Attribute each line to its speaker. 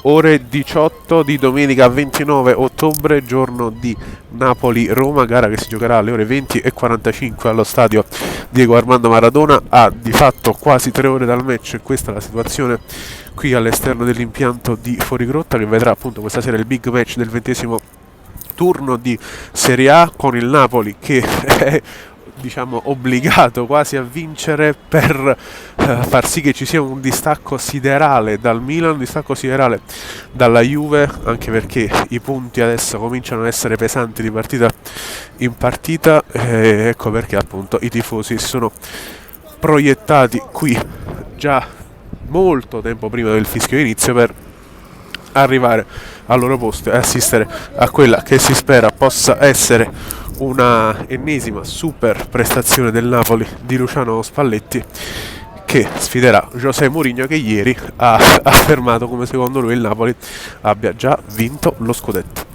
Speaker 1: ore 18 di domenica 29 ottobre, giorno di Napoli-Roma, gara che si giocherà alle ore 20:45 allo stadio Diego Armando Maradona, a di fatto quasi 3 ore dal match. Questa è la situazione qui all'esterno dell'impianto di Fuorigrotta, che vedrà appunto questa sera il big match del 20° turno di Serie A, con il Napoli che è, diciamo, obbligato quasi a vincere per far sì che ci sia un distacco siderale dal Milan, un distacco siderale dalla Juve, anche perché i punti adesso cominciano ad essere pesanti di partita in partita, ecco perché appunto i tifosi si sono proiettati qui già molto tempo prima del fischio inizio per arrivare al loro posto e assistere a quella che si spera possa essere una ennesima super prestazione del Napoli di Luciano Spalletti, che sfiderà José Mourinho, che ieri ha affermato come secondo lui il Napoli abbia già vinto lo scudetto.